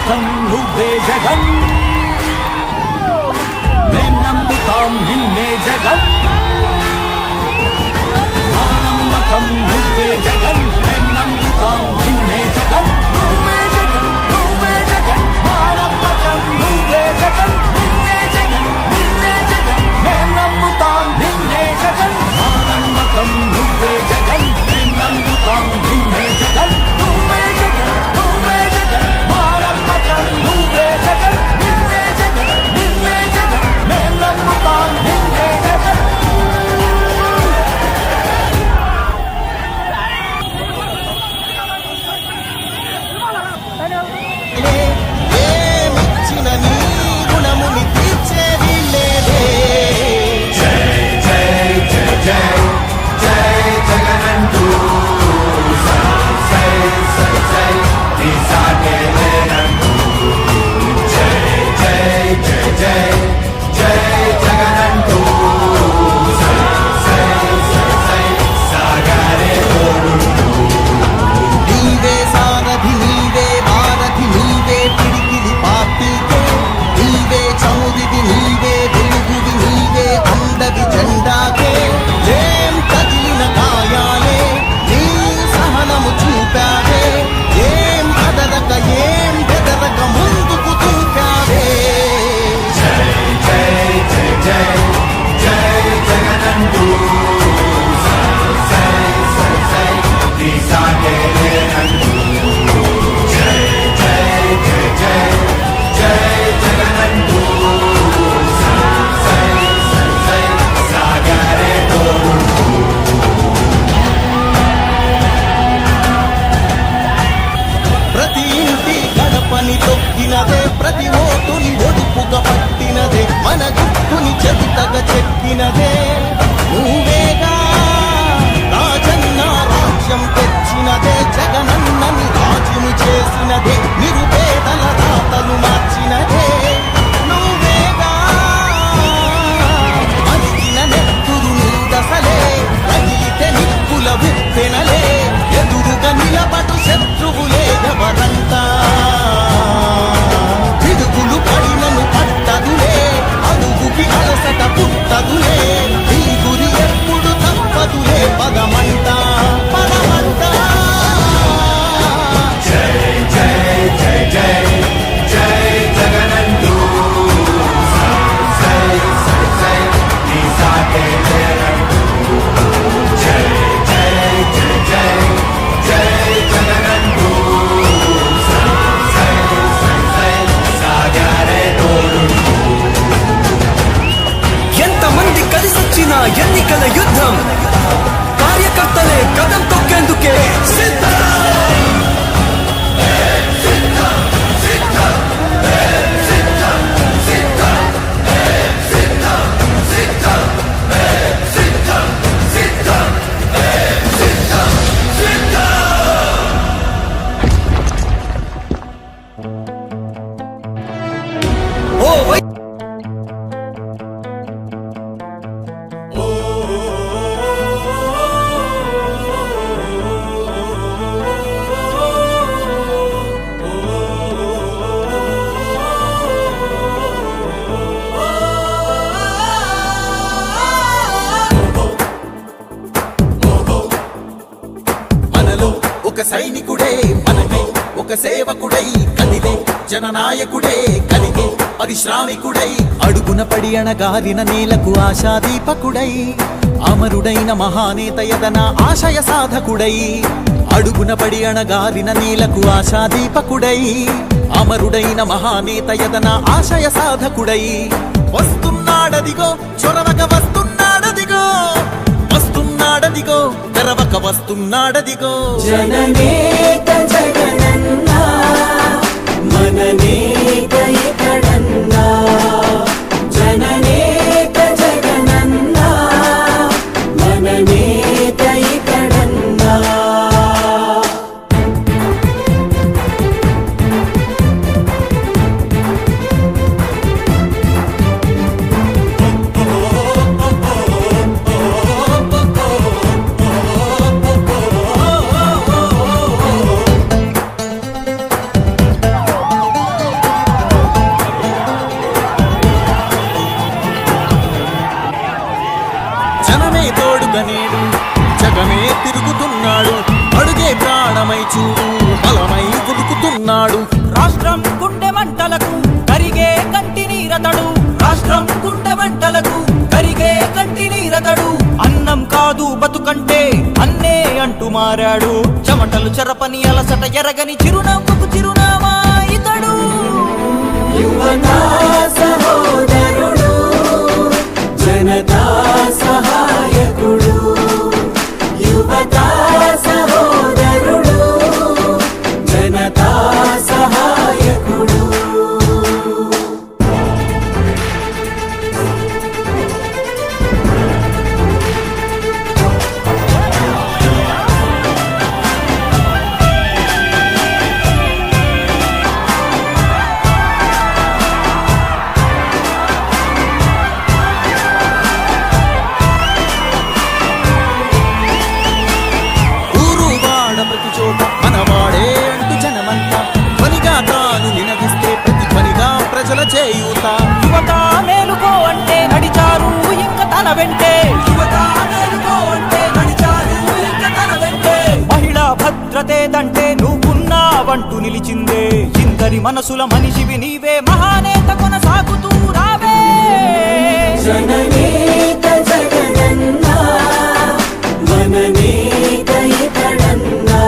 నమ్మకం నువ్వే జగన్ మేం నమ్ముతాం నిన్నే జగన్ మా నమ్మకం నువ్వే జగన్ మేం నమ్ముతాం నిన్నే జగన్ నువ్వే జగన్ నువ్వే జగన్ మా నమ్మకం నువ్వే జగన్ నిన్నే జగన్ నిన్నే జగన్ మేం నమ్ముతాం నిన్నే జగన్ మా నమ్మకం నువ్వే జగన్ మేం నమ్ముతాం నిన్నే జగన్ నువ్వే జగన్ నువ్వే జగన్ మా నమ్మకం నువ్వే జగన్ నిన్నే జగన్ నిన్నే జగన్ మేం నమ్ముతాం నిన్నే జగన్ ఏమిచ్చిన నీ గుణముని తీర్చేది లేదే జై జై జై జై జై జగనంటూ సై సై సై సై నీ సాగే లేనంటూ జై జై జై జై జై జగనంటూ సై సై సై సై సాగరే తోడుంటూ నీవే సారథి నీవే భారథి నీవే పిడికిలి పార్టీకే నీవే చముదివి నీవే వెలుగువి నీవే అందవి జెండాకే ఏం తగిలిన గాయాలే నీ సహనము చూపావే ఏం కదలక ఏం బెదరక ముందుకు చూపావే జై జై జై జై జై జగనంటూ సై సై సై సై నీ సాగే లేనంటూ జై జై జై జై జై జగనంటూ సై సై సై సై సాగరే తోడుంటూ ప్రతి ఇంటి గడపని తొక్కినదే ప్రతి ఓటుని ఒడుపుగా పట్టినదే మన గుట్టుని చెవితగా చెక్కినదే నువ్వేగా రాజన్న రాజ్యం తెచ్చినదే జగనన్నని రాజుని చేసినదే నిరుపేదల రాతలు మార్చినదే నువ్వేగా అలిగిన నెత్తురు నీదసలే రగిలితే నిప్పుల ఉప్పెనలే ఎదురుగా నిలబడు శత్రువులే ఎవరంతా పిడుగులు పడినను పట్టదులే అడుగుకి అలసట పుట్టదులే ఈ గురి ఎప్పుడు తప్పదులే పదమంట పదమంట జై జై జై జై జై జగనంటూ సై సై సై సై నీ సాగే లేనంటూ జై జై జై జై జై జగనంటూ సై సై సై సై సాగరే తోడుంటూ ఎంతమంది కలిసొచ్చిన ఎన్నికల యుద్ధం కార్యకర్తలే కదం తొక్కేందుకే సిద్ధం ఓ వై మనలో ఒక సైనికుడే మనమే ఒక సేవకుడై కదిలే జననాయకుడే కలిగే పరిశ్రామికుడై అడుగున పడి అణగారిన నేలకు ఆశాదీపకుడై అమరుడైన మహానేత యదన ఆశయ సాధకుడై అడుగున పడి అణగారిన నేలకు ఆశాదీపకుడై అమరుడైన మహానేత యదన ఆశయ సాధకుడై వస్తున్నాడదిగో చొరవక వస్తున్నాడదిగో వస్తున్నాడదిగో తెరవక వస్తున్నాడదిగో జననేత జగనన్నా మననేత ఇతడన్నా జననేత జగనన్నా మననేత ఇతడన్నా చూడు బలమై ఉరుకుతున్నాడు. రాష్ట్రం గుండె మంటలకు కరిగే కంటి నీరతడు. రాష్ట్రం గుండె మంటలకు కరిగే కంటి నీరతడు. అన్నం కాదు బతుకంటే అన్నే అంటూ మారాడు. చెమటలు చెరపని అలసట ఎరగని చిరునవ్వుకు చిరునామా ఇతడు. యువతా సహోదరుడు జనతా సహాయకుడు. యువతా సహోదరుడు జనతా సహాయకుడు. ఊరు వాడ ప్రతి చోట మనవాడే అంటూ జనమంతా ధ్వనిగా తాను నినదిస్తే ప్రతి ధ్వనిగా ప్రజల చేయూత. యువత మేలుకో అంటే నడిచారు ఇంక తన వెంటే. యువత మేలుకో అంటే నడిచారు ఇంక తన వెంటే. మహిళా భద్రతేదంటే నువ్వున్నావంటూ నిలిచిందే. ఇందరి మనసుల మనిషివి నీవే మహానేత కొనసాగుతూ రావే. జననేత జగనన్నా మననేత ఇతడన్నా.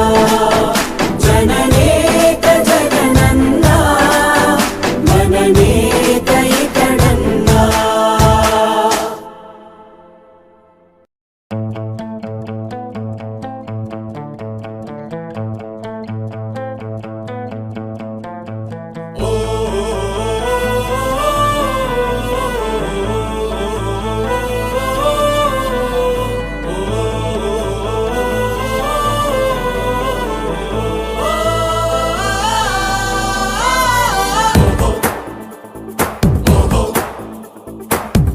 జననేత జగనన్నా మననేత ఇతడన్నా.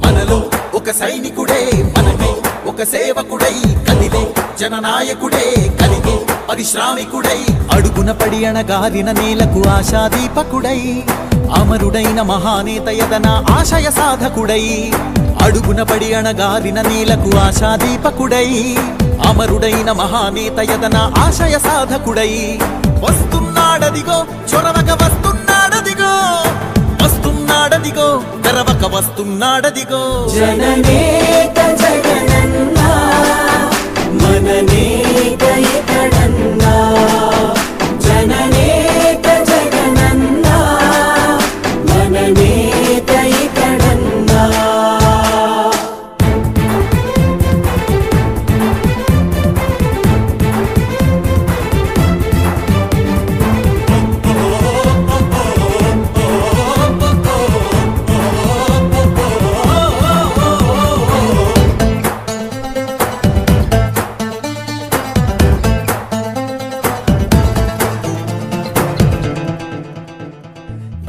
మనలో ఒక సైనికుడే మనమే ఒక సేవకుడై కదిలే జననాయకుడే కలిగే పరిశ్రామికుడై అడుగున పడి అణగారిన నేలకు ఆశాదీపకుడై అమరుడైన మహానేత యదన ఆశయ సాధకుడై అడుగున పడి అణగారిన నేలకు ఆశాదీపకుడై అమరుడైన మహానేత యదన ఆశయ సాధకుడై వస్తున్నాడదిగో చొరవక వస్తున్నాడదిగో వస్తున్నాడదిగో తెరవక వస్తున్నాడదిగో. జననేత జగనన్నా మననేత ఇతడన్నా. జననేత జగనన్నా మననేత ఇతడన్నా.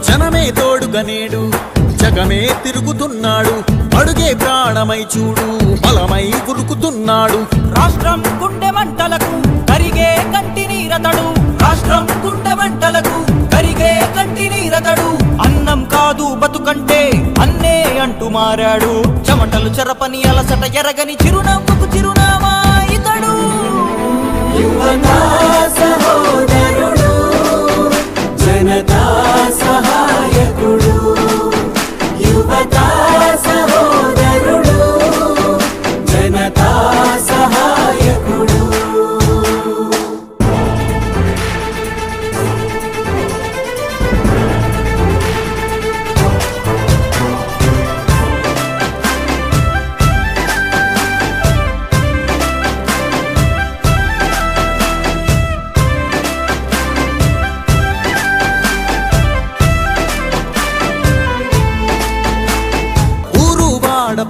జనమే తోడుగా నేడు జగమే తిరుగుతున్నాడు. అడుగే ప్రాణమై చూడు బలమై ఉరుకుతున్నాడు. రాష్ట్రం గుండె మంటలకు కరిగే కంటి నీరతడు. రాష్ట్రం గుండె మంటలకు కరిగే కంటి నీరతడు. అన్నం కాదు బతుకంటే అన్నే అంటూ మారాడు. చెమటలు చెరపని అలసట ఎరగని చిరునవ్వుకు చిరునామా ఇతడు. యువతా సహోదరుడు జనతా సహాయకుడు. యువతా సహోదరుడు జనతా సహాయకుడు.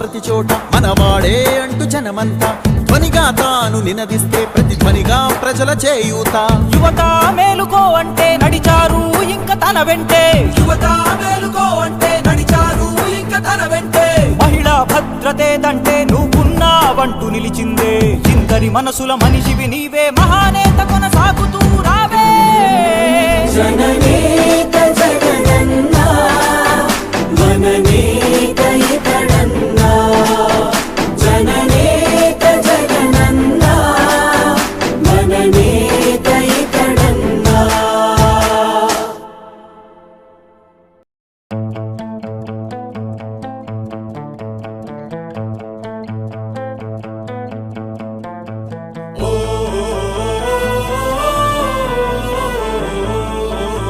ప్రతి చోట మనవాడే అంటూ జనమంతా ధ్వనిగా తాను నినదిస్తే ప్రతి ధ్వనిగా ప్రజల చేయూత. యువత మేలుకో అంటే నడిచారు ఇంక తన వెంటే. యువత మేలుకో అంటే నడిచారు ఇంక తన వెంటే. మహిళా భద్రతేదంటే నువ్వున్నావంటూ నిలిచిందే. ఇందరి మనసుల మనిషివి నీవే మహానేత కొనసాగుతూ రావే. జననే